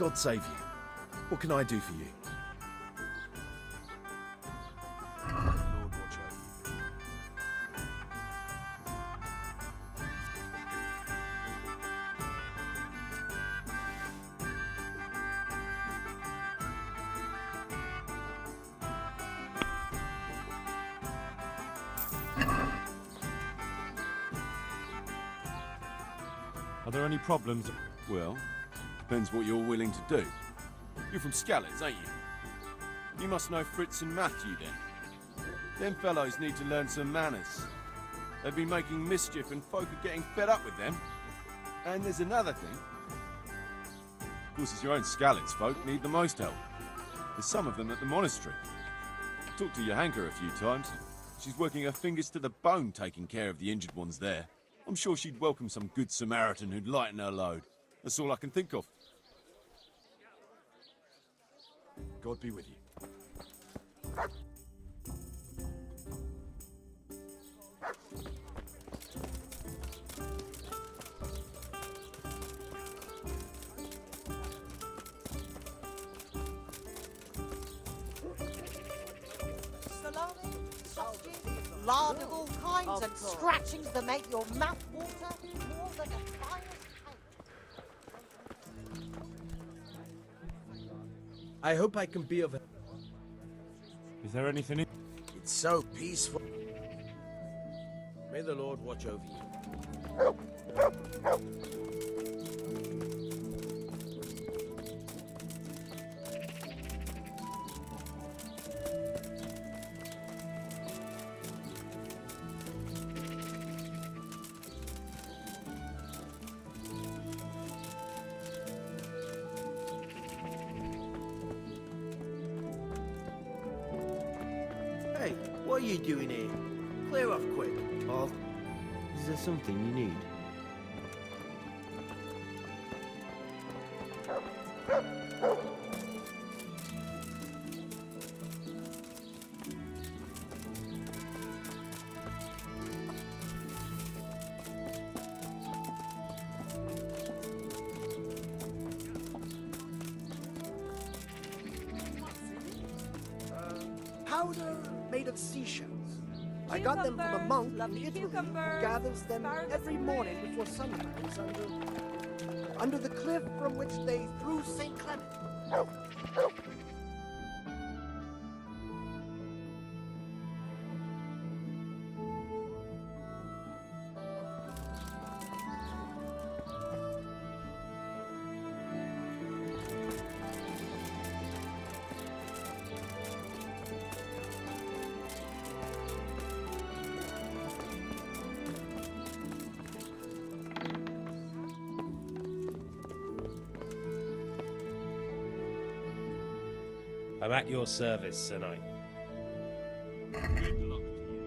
God save you. What can I do for you? Lord, watch over you. Are there any problems? Well, depends what you're willing to do. You're from Scallets, ain't you? You must know Fritz and Matthew then. Them fellows need to learn some manners. They've been making mischief and folk are getting fed up with them. And there's another thing. Of course, it's your own Scallets folk need the most help. There's some of them at the monastery. Talked to Johanka a few times. She's working her fingers to the bone taking care of the injured ones there. I'm sure she'd welcome some good Samaritan who'd lighten her load. That's all I can think of. God be with you. Salami, sausages, lard of all kinds, and scratchings that make your mouth water more than a fire's pain. I hope I can be of it. Is there anything in... It's so peaceful. May the Lord watch over you. Hey, what are you doing here? Clear off quick. Oh, is there something you need? Powder made of seashells. I got them from a monk in Italy who gathers them every morning before sunrise under the cliff from which they threw St. Clement. I'm at your service, Sir Knight. Good luck to you.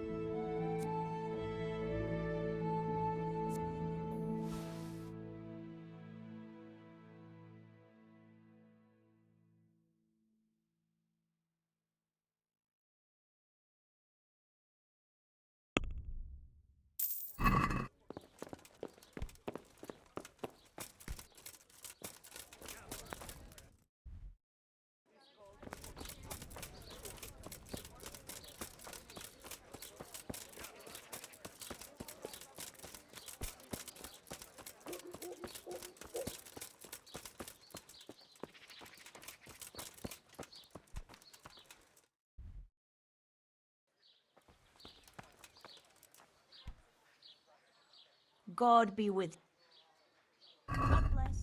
God be with you. God bless.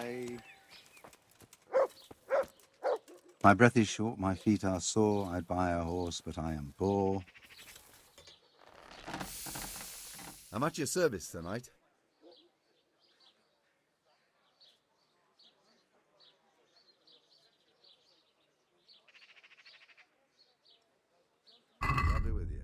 way. My breath is short, my feet are sore. I'd buy a horse, but I am poor. I'm at your service tonight. I'll be with you.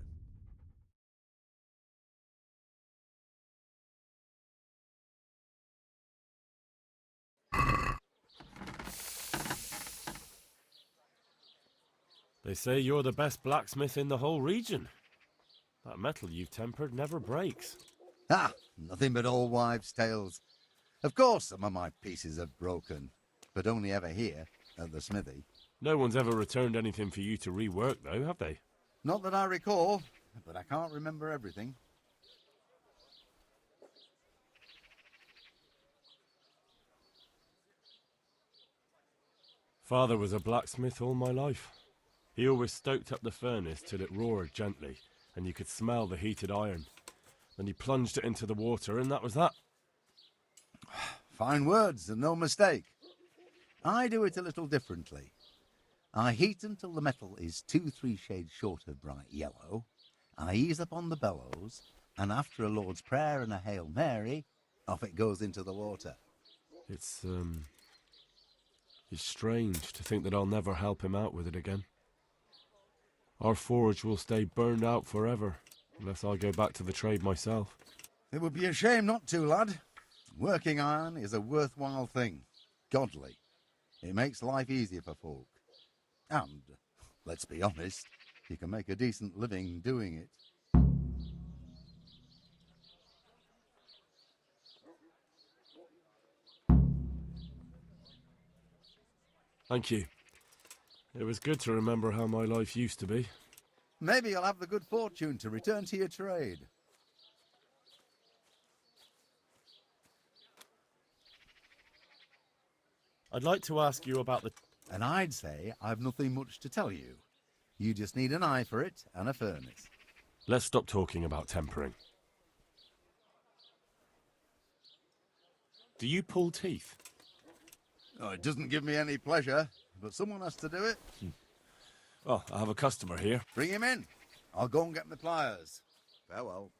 They say you're the best blacksmith in the whole region. That metal you've tempered never breaks. Ah, nothing but old wives' tales. Of course some of my pieces have broken, but only ever here, at the smithy. No one's ever returned anything for you to rework, though, have they? Not that I recall, but I can't remember everything. Father was a blacksmith all my life. He always stoked up the furnace till it roared gently, and you could smell the heated iron. Then he plunged it into the water, and that was that. Fine words, and no mistake. I do it a little differently. I heat until the metal is 2-3 shades short of bright yellow. I ease up on the bellows, and after a Lord's Prayer and a Hail Mary, off it goes into the water. It's strange to think that I'll never help him out with it again. Our forge will stay burned out forever, unless I go back to the trade myself. It would be a shame not to, lad. Working iron is a worthwhile thing. Godly. It makes life easier for folk. And, let's be honest, you can make a decent living doing it. Thank you. It was good to remember how my life used to be. Maybe you'll have the good fortune to return to your trade. I'd like to ask you about the... And I'd say I've nothing much to tell you. You just need an eye for it and a furnace. Let's stop talking about tempering. Do you pull teeth? Oh, it doesn't give me any pleasure, but someone has to do it. Oh, I have a customer here. Bring him in. I'll go and get my pliers. Farewell.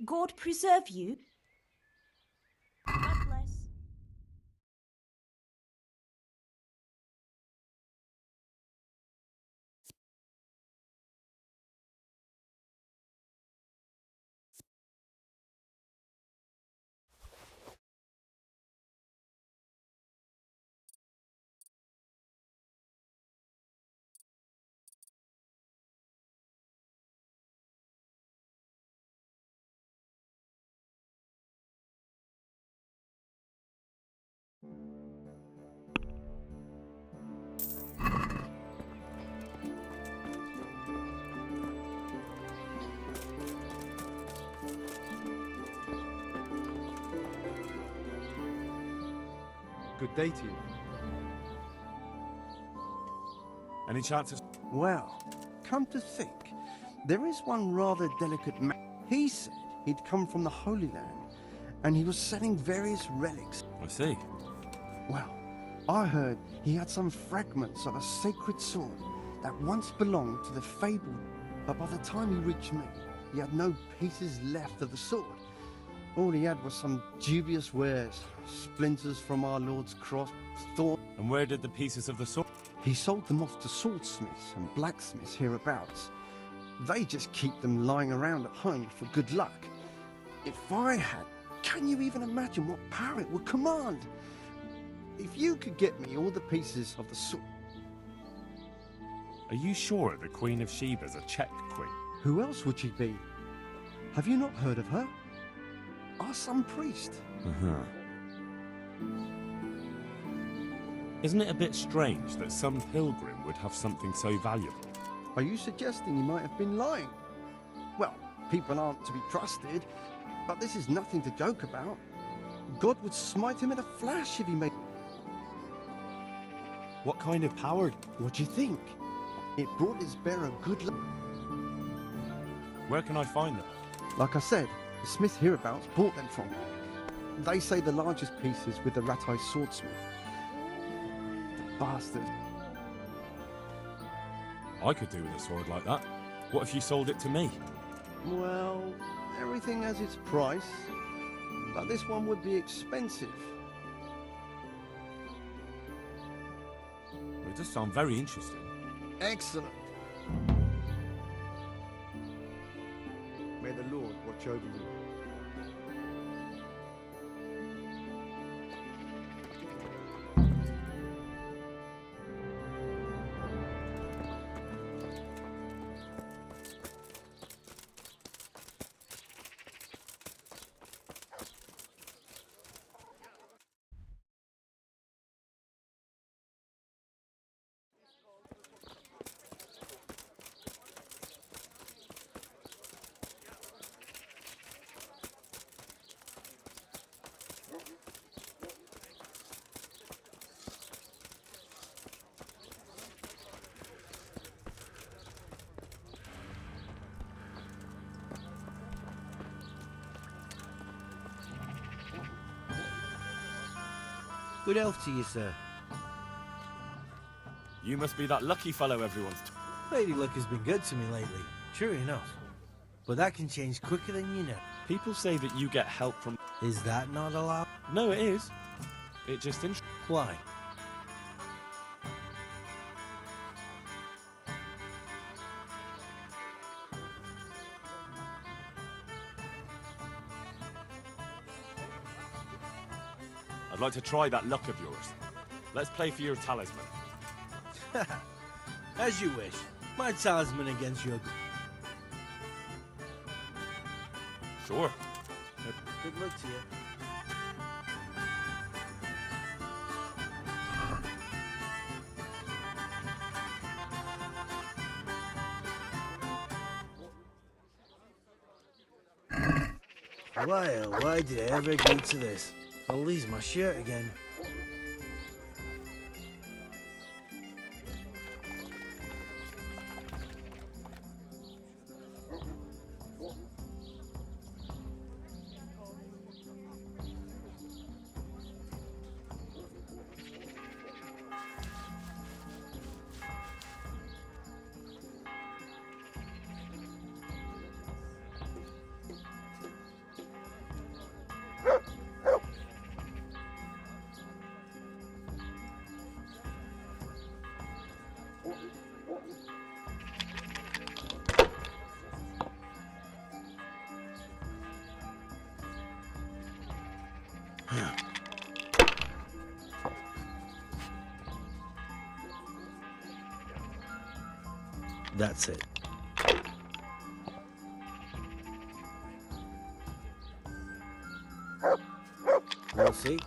God preserve you. God bless. Good day to you. Any chances? Well, come to think, there is one rather delicate man. He said he'd come from the Holy Land, and he was selling various relics. I see. Well, I heard he had some fragments of a sacred sword that once belonged to the fabled, but by the time he reached me, he had no pieces left of the sword. All he had was some dubious wares, splinters from our Lord's cross, thorn. And where did the pieces of the sword? He sold them off to swordsmiths and blacksmiths hereabouts. They just keep them lying around at home for good luck. If I had, can you even imagine what power it would command? If you could get me all the pieces of the sword... Are you sure the Queen of Sheba's a Czech queen? Who else would she be? Have you not heard of her? Our some priest. Isn't it a bit strange that some pilgrim would have something so valuable? Are you suggesting he might have been lying? Well, people aren't to be trusted, but this is nothing to joke about. God would smite him in a flash if he made... What kind of power? What do you think? It brought his bearer good luck. Where can I find them? Like I said, the smith hereabouts bought them from me. They say the largest pieces with the rat-eyed swordsmith. The bastard. I could do with a sword like that. What if you sold it to me? Well, everything has its price, but this one would be expensive. It does sound very interesting. Excellent. May the Lord watch over you. Good health to you, sir. You must be that lucky fellow everyone's... Lady Luck has been good to me lately, true enough. But that can change quicker than you know. People say that you get help from... Is that not allowed? No, it is. It just... Why? I'd like to try that luck of yours. Let's play for your talisman. As you wish. My talisman against your... Sure. Good luck to you. Why, oh, why did I ever agree to this? I'll lose my shirt again. That's it. We'll see.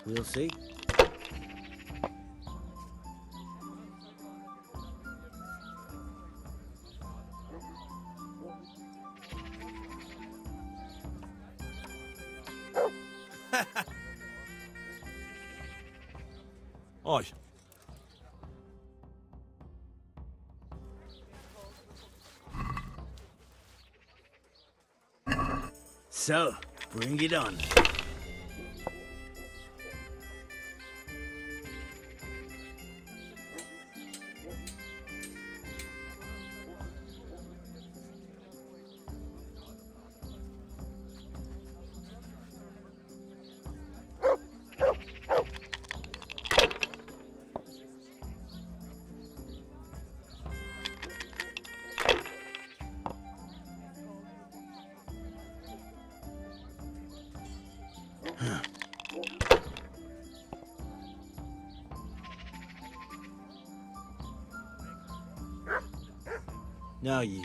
We'll see. Aye. So, bring it on. Now you.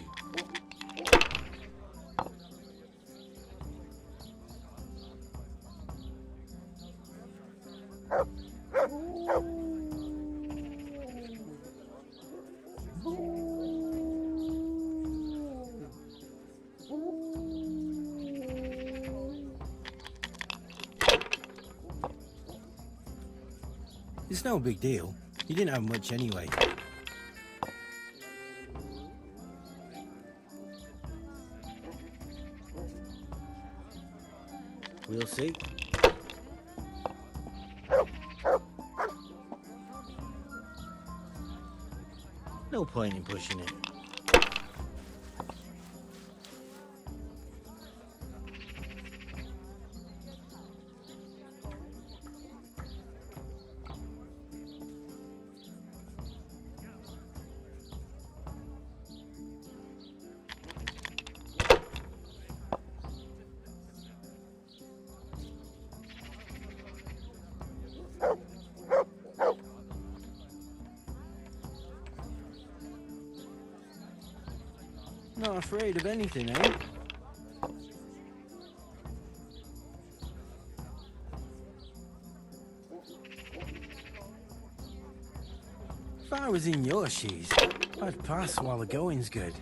It's no big deal. You didn't have much anyway. We'll see. No point in pushing it. Not afraid of anything, eh? If I was in your shoes, I'd pass while the going's good.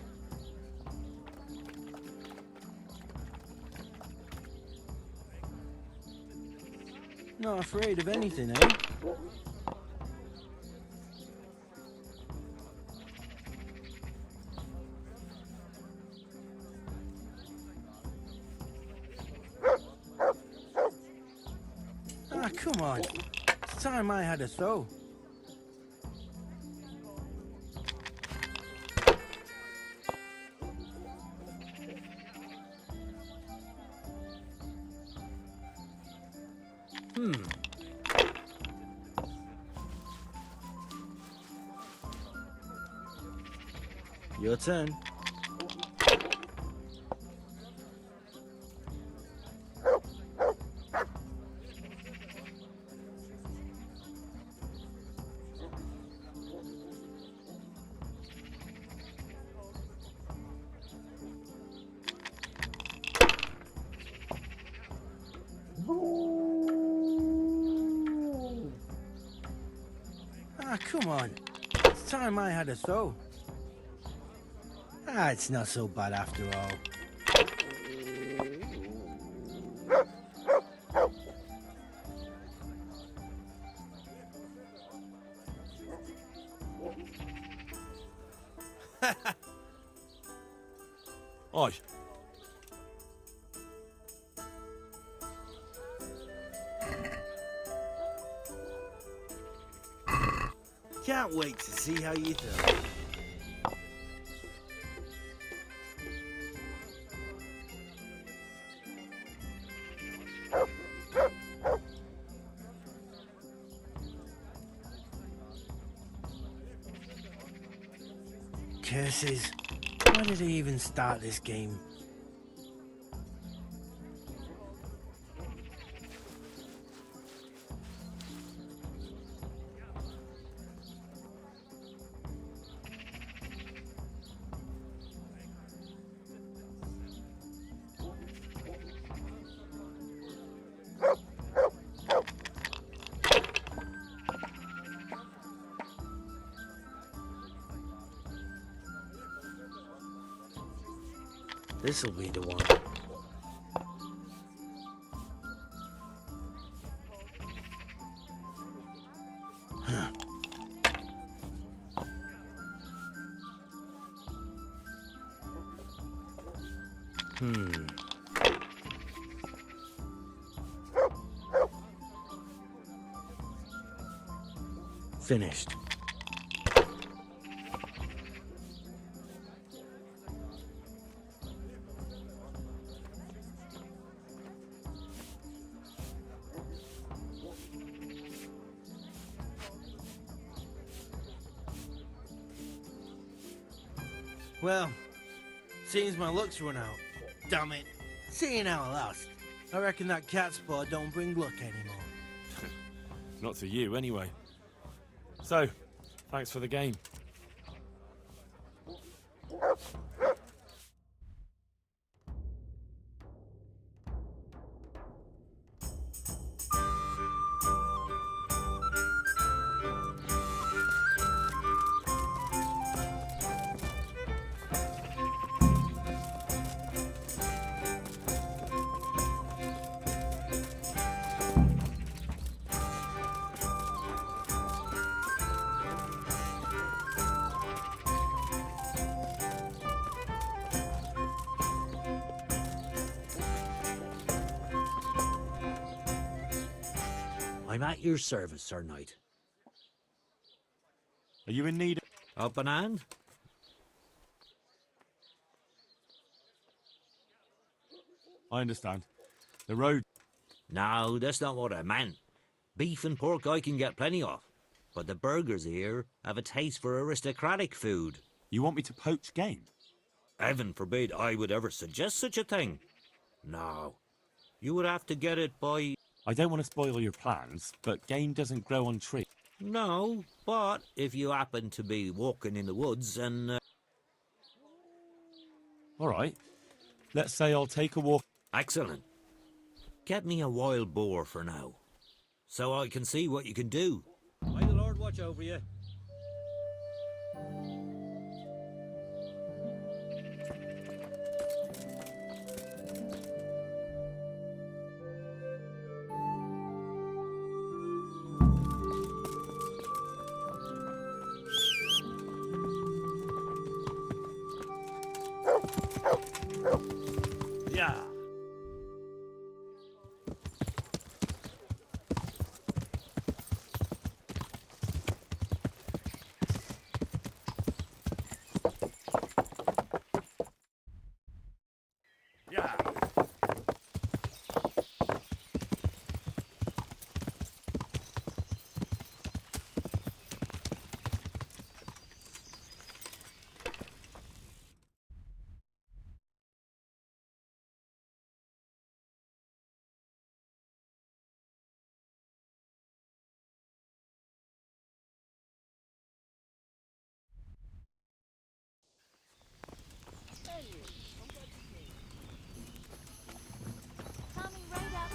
Not afraid of anything, eh? Ah, come on. It's time I had a throw. Your turn. Ah, come on. It's time I had a throw. Ah, it's not so bad after all. Aye. Can't wait to see how you throw. Curses. Why did I even start this game? This'll be the one. Finished. Well, seems my luck's run out. Damn it. Seeing how I lost, I reckon that cat paw don't bring luck anymore. Not to you, anyway. So, thanks for the game. I'm at your service, Sir Knight. Are you in need Up an hand? I understand. The road... No, that's not what I meant. Beef and pork I can get plenty of. But the burgers here have a taste for aristocratic food. You want me to poach game? Heaven forbid I would ever suggest such a thing. No. You would have to get it by... I don't want to spoil your plans, but game doesn't grow on trees. No, but if you happen to be walking in the woods and... All right. Let's say I'll take a walk... Excellent. Get me a wild boar for now, so I can see what you can do. May the Lord watch over you. Yeah. Yeah. Coming right up.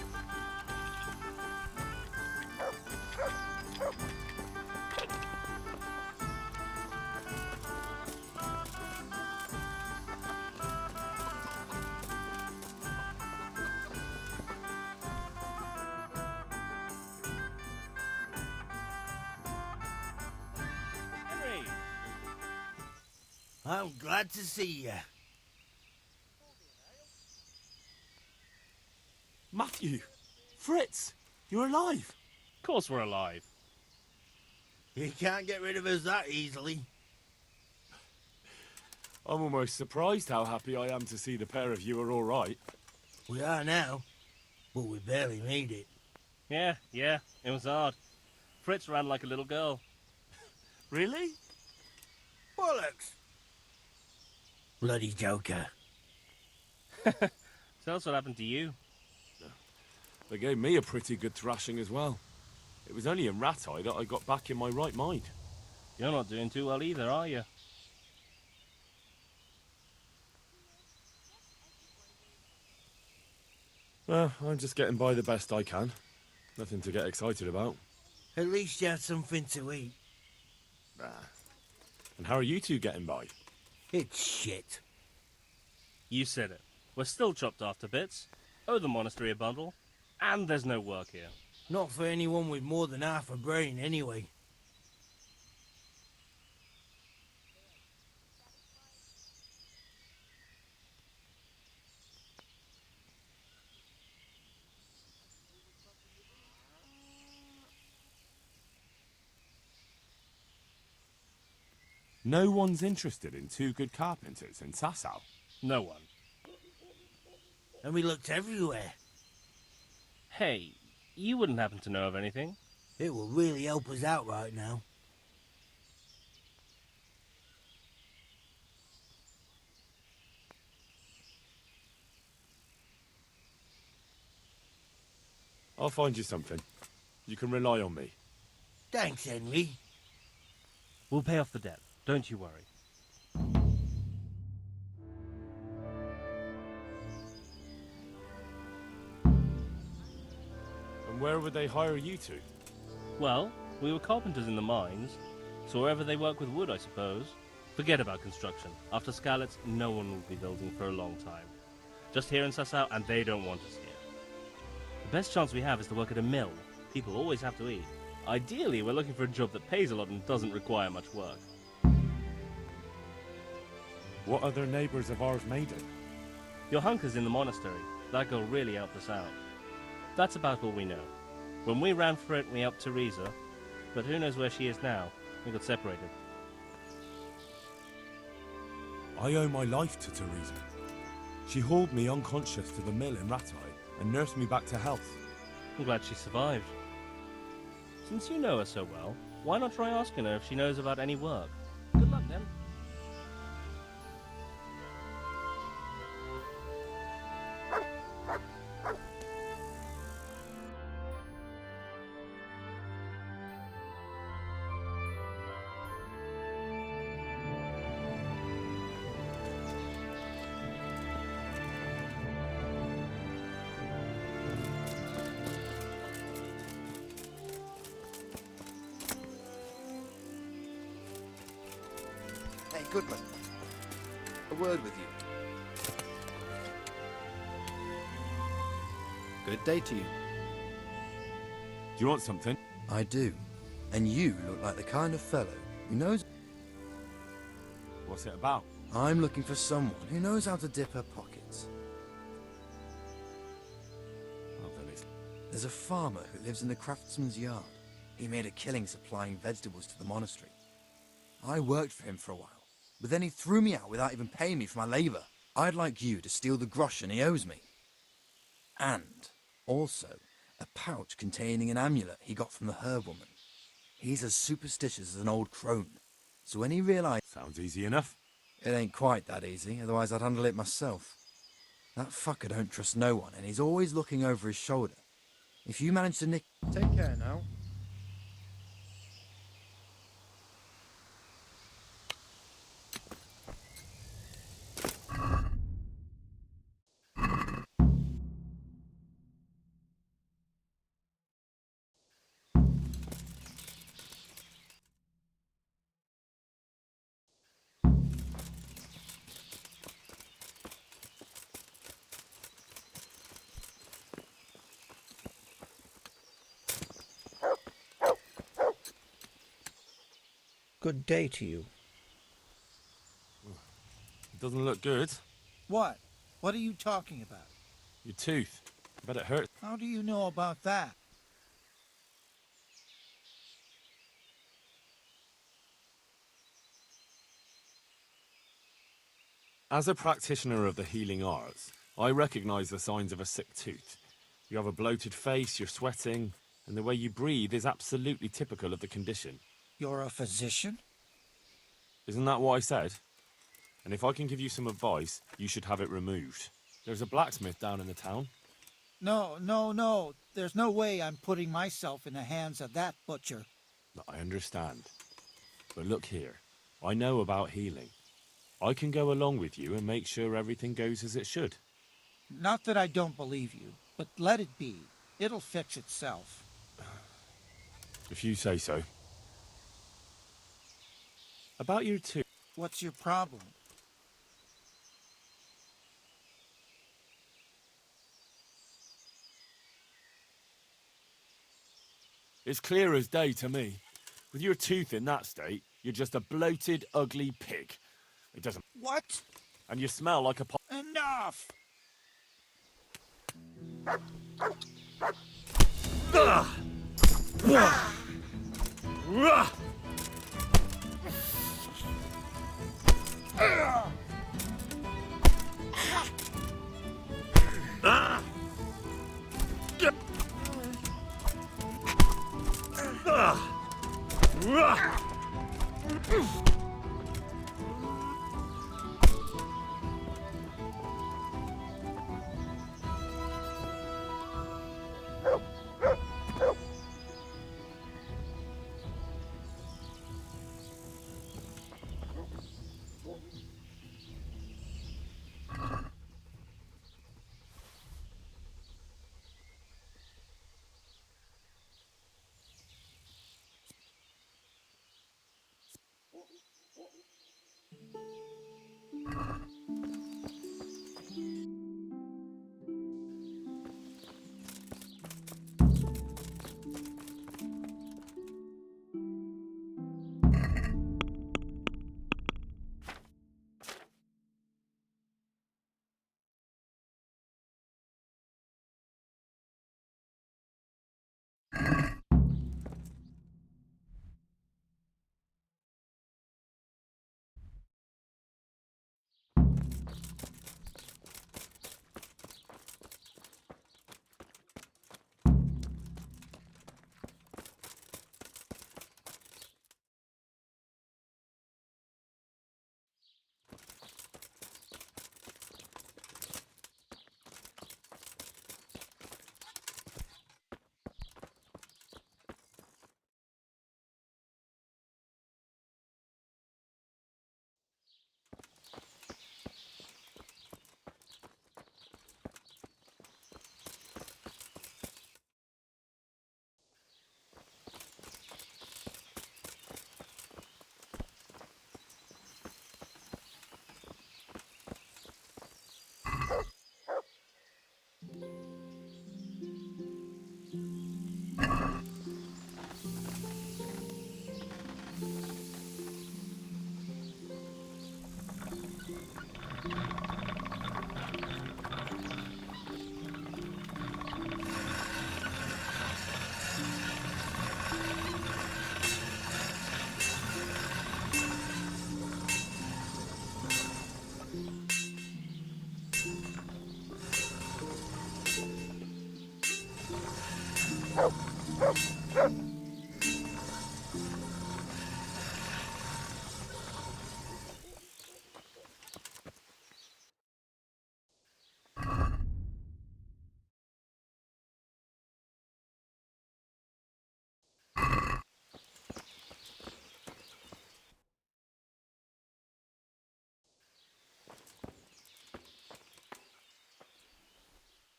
Henry! I'm glad to see you. Matthew! Fritz! You're alive! Of course we're alive. You can't get rid of us that easily. I'm almost surprised how happy I am to see the pair of you are all right. We are now, but we barely made it. Yeah, it was hard. Fritz ran like a little girl. Really? Bollocks! Bloody joker. Tell us what happened to you. They gave me a pretty good thrashing as well. It was only in Rat-Eye that I got back in my right mind. You're not doing too well either, are you? Well, I'm just getting by the best I can. Nothing to get excited about. At least you had something to eat. And how are you two getting by? It's shit. You said it. We're still chopped off to bits. Owe the monastery a bundle. And there's no work here. Not for anyone with more than half a brain, anyway. No one's interested in two good carpenters in Sasau. No one. And we looked everywhere. Hey, you wouldn't happen to know of anything? It will really help us out right now. I'll find you something. You can rely on me. Thanks, Henry. We'll pay off the debt. Don't you worry. And where would they hire you to? Well, we were carpenters in the mines, so wherever they work with wood, I suppose. Forget about construction. After Skalitz, no one will be building for a long time. Just here in Sasau, and they don't want us here. The best chance we have is to work at a mill. People always have to eat. Ideally, we're looking for a job that pays a lot and doesn't require much work. What other neighbours of ours made it? Your hunker's in the monastery. That girl really helped us out. That's about all we know. When we ran for it, we helped Teresa, but who knows where she is now? We got separated. I owe my life to Teresa. She hauled me unconscious to the mill in Ratai and nursed me back to health. I'm glad she survived. Since you know her so well, why not try asking her if she knows about any work? Good luck then. Hey, Goodman. A word with you. Good day to you. Do you want something? I do. And you look like the kind of fellow who knows... What's it about? I'm looking for someone who knows how to dip her pockets. Oh, then it's... There's a farmer who lives in the craftsman's yard. He made a killing supplying vegetables to the monastery. I worked for him for a while, but then he threw me out without even paying me for my labour. I'd like you to steal the groschen he owes me. And also a pouch containing an amulet he got from the herb woman. He's as superstitious as an old crone, so when he realised... Sounds easy enough. It ain't quite that easy, otherwise I'd handle it myself. That fucker don't trust no one, and he's always looking over his shoulder. If you manage to nick... Take care now. Good day to you. It doesn't look good. What? What are you talking about? Your tooth. I bet it hurts. How do you know about that? As a practitioner of the healing arts, I recognise the signs of a sick tooth. You have a bloated face, you're sweating, and the way you breathe is absolutely typical of the condition. You're a physician? Isn't that what I said? And if I can give you some advice, you should have it removed. There's a blacksmith down in the town. No. There's no way I'm putting myself in the hands of that butcher. I understand. But look here, I know about healing. I can go along with you and make sure everything goes as it should. Not that I don't believe you, but let it be. It'll fix itself. If you say so. About your tooth. What's your problem? It's clear as day to me. With your tooth in that state, you're just a bloated, ugly pig. It doesn't... What? And you smell like a... Enough!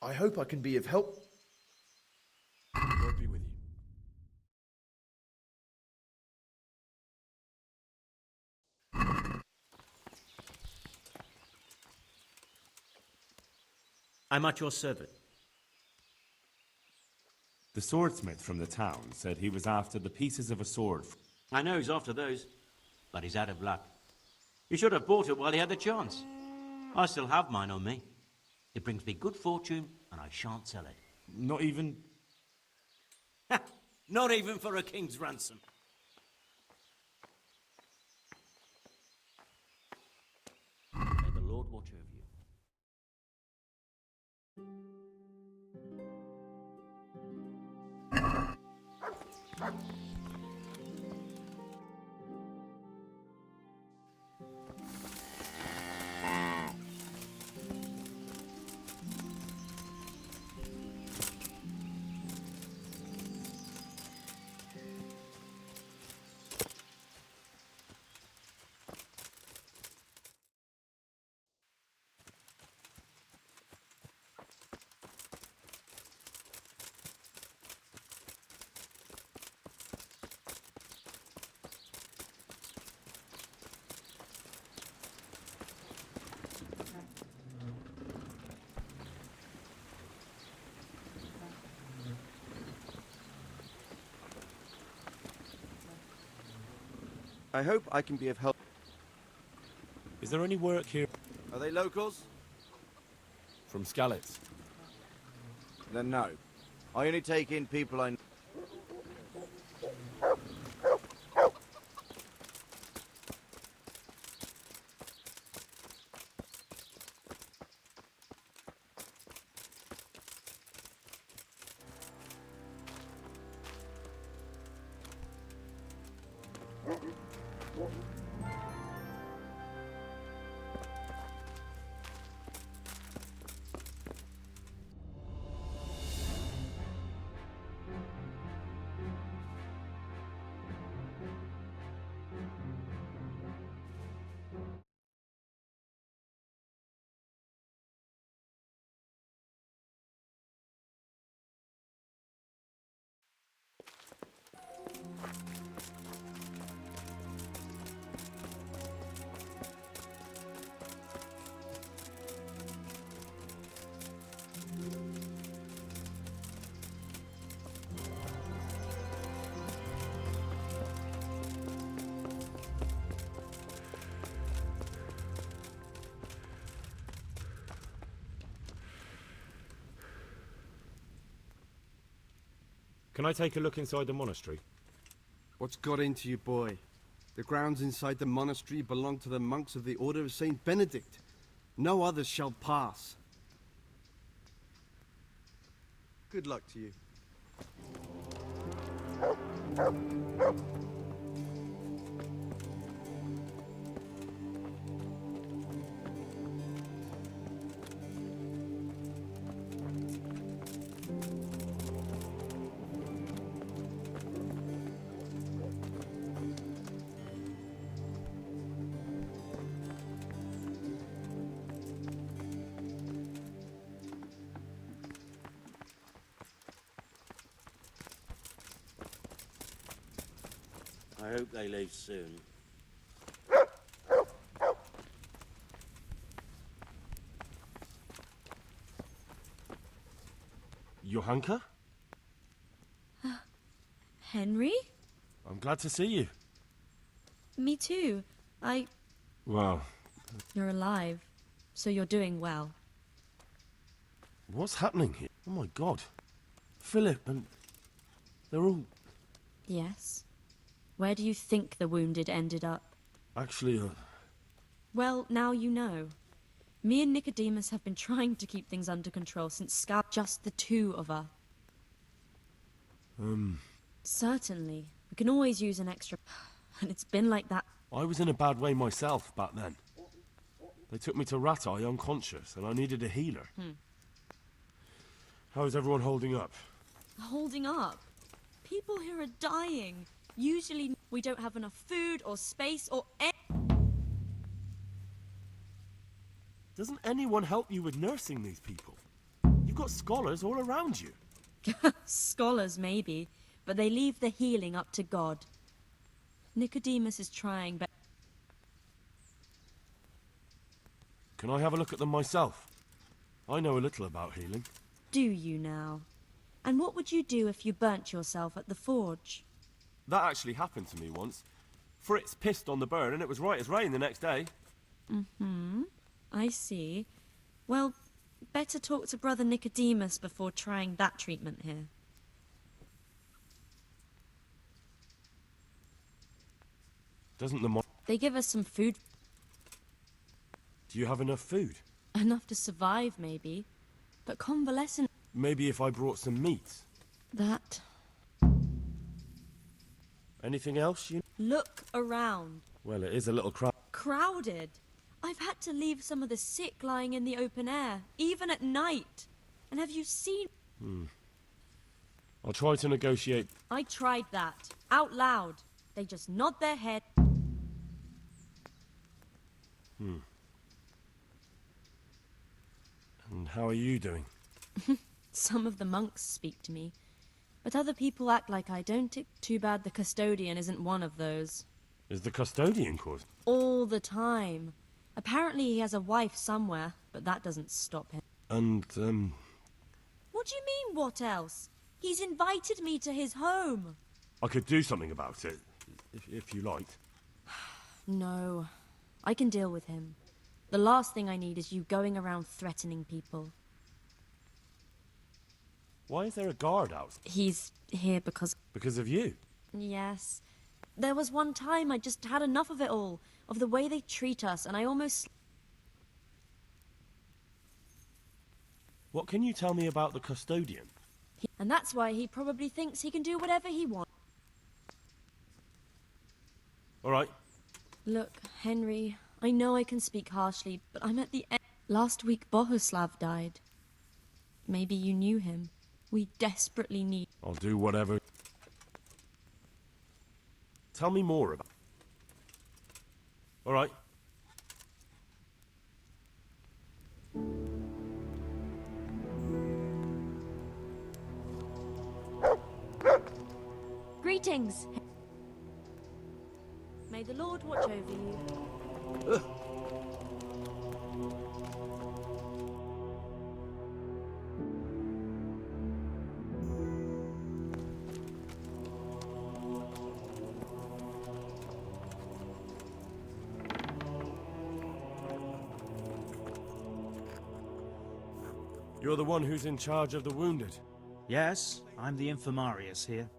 I hope I can be of help. God be with you. I'm at your service. The swordsmith from the town said he was after the pieces of a sword. I know he's after those, but he's out of luck. He should have bought it while he had the chance. I still have mine on me. It brings me good fortune, and I shan't sell it. Not even... Not even for a king's ransom. May the Lord watch over you. I hope I can be of help. Is there any work here? Are they locals? From Skalitz. Then no. I only take in people I know. Can I take a look inside the monastery? What's got into you, boy? The grounds inside the monastery belong to the monks of the Order of Saint Benedict. No others shall pass. Good luck to you. I hope they leave soon. Johanka? Henry? I'm glad to see you. Me too. Well, You're alive, so you're doing well. what's happening here? Oh my god. Philip and... they're all... Yes. Where do you think the wounded ended up? Actually, Well, now you know. Me and Nicodemus have been trying to keep things under control since Scout, just the two of us. Certainly. We can always use an extra... And it's been like that. I was in a bad way myself back then. They took me to Ratai unconscious, and I needed a healer. How's everyone holding up? Holding up. People here are dying. Usually we don't have enough food or space or... Doesn't anyone help you with nursing these people? You've got scholars all around you. Scholars, maybe, but they leave the healing up to God. Nicodemus is trying, but... Can I have a look at them myself? I know a little about healing. Do you now? And what would you do if you burnt yourself at the forge? That actually happened to me once. Fritz pissed on the burn and it was right as rain the next day. I see. Well, better talk to Brother Nicodemus before trying that treatment here. Doesn't the They give us some food. Do you have enough food? Enough to survive, maybe. But convalescent... Maybe if I brought some meat. That... Anything else you... Look around. Well, it is a little Crowded. I've had to leave some of the sick lying in the open air, even at night. And have you seen... I'll try to negotiate. I tried that. Out loud. They just nod their head. And how are you doing? Some of the monks speak to me. But other people act like I don't. Too bad the custodian isn't one of those. Is the custodian caused? All the time. Apparently he has a wife somewhere, but that doesn't stop him. And, What do you mean, what else? He's invited me to his home. I could do something about it, if you liked. No, I can deal with him. The last thing I need is you going around threatening people. Why is there a guard out? He's here because... Because of you? Yes. There was one time I just had enough of it all, of the way they treat us, and I almost... What can you tell me about the custodian? And that's why he probably thinks he can do whatever he wants. All right. Look, Henry, I know I can speak harshly, but I'm at the end. Last week Bohuslav died. Maybe you knew him. We desperately need... I'll do whatever. Tell me more about... All right. Greetings! May the Lord watch over you. You're the one who's in charge of the wounded. Yes, I'm the infirmarius here.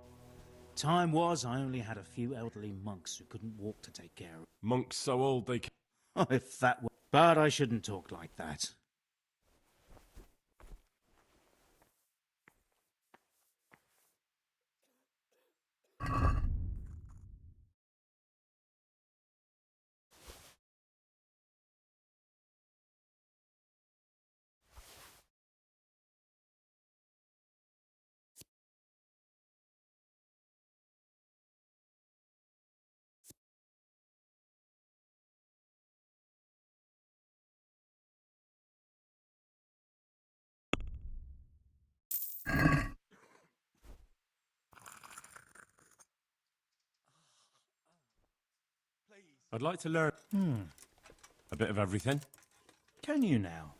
Time was I only had a few elderly monks who couldn't walk to take care of. Monks so old they can... Oh, if that were... But I shouldn't talk like that. I'd like to learn... a bit of everything. Can you now?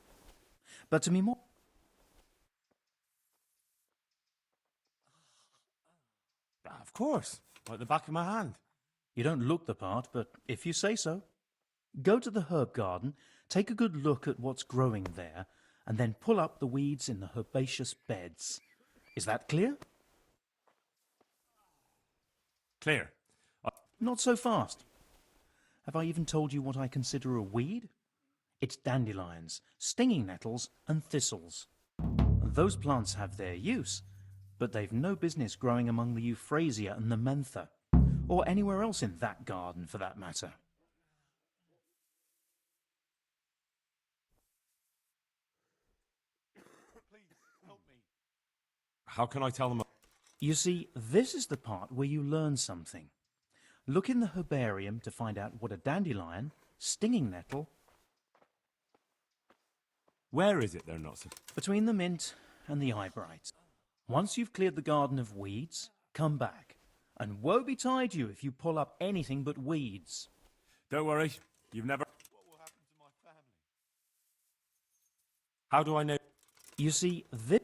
But to me more... Of course. Like the back of my hand. You don't look the part, but if you say so. Go to the herb garden, take a good look at what's growing there, and then pull up the weeds in the herbaceous beds. Is that clear? Clear. Not so fast. Have I even told you what I consider a weed? It's dandelions, stinging nettles, and thistles. Those plants have their use, but they've no business growing among the euphrasia and the mentha, or anywhere else in that garden for that matter. Please, help me. How can I tell them... You see, this is the part where you learn something. Look in the herbarium to find out what a dandelion, stinging nettle... Where is it they're not... Between the mint and the eyebright. Once you've cleared the garden of weeds, come back. And woe betide you if you pull up anything but weeds. Don't worry, you've never... What will happen to my family? How do I know... You see, this...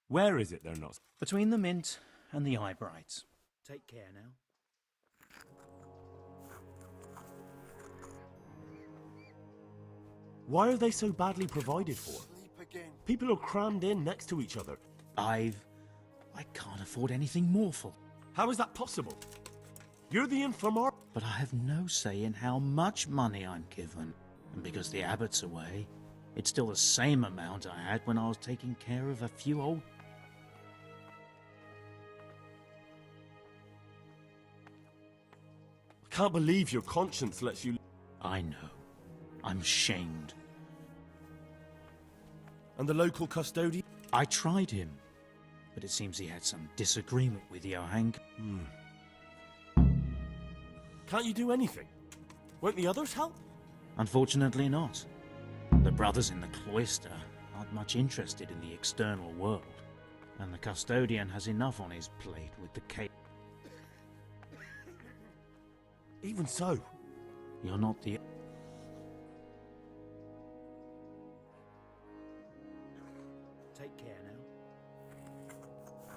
Where is it they're not... Between the mint and the eyebright. Take care now. Why are they so badly provided for? People are crammed in next to each other. I can't afford anything more full. How is that possible? You're the infirmar... But I have no say in how much money I'm given. And because the abbot's away, it's still the same amount I had when I was taking care of a few old... I can't believe your conscience lets you... I know. I'm ashamed. And the local custodian? I tried him, but it seems he had some disagreement with Johank. Can't you do anything? Won't the others help? Unfortunately not. The brothers in the cloister aren't much interested in the external world, and the custodian has enough on his plate with the cake. Even so. You're not the... Take care now.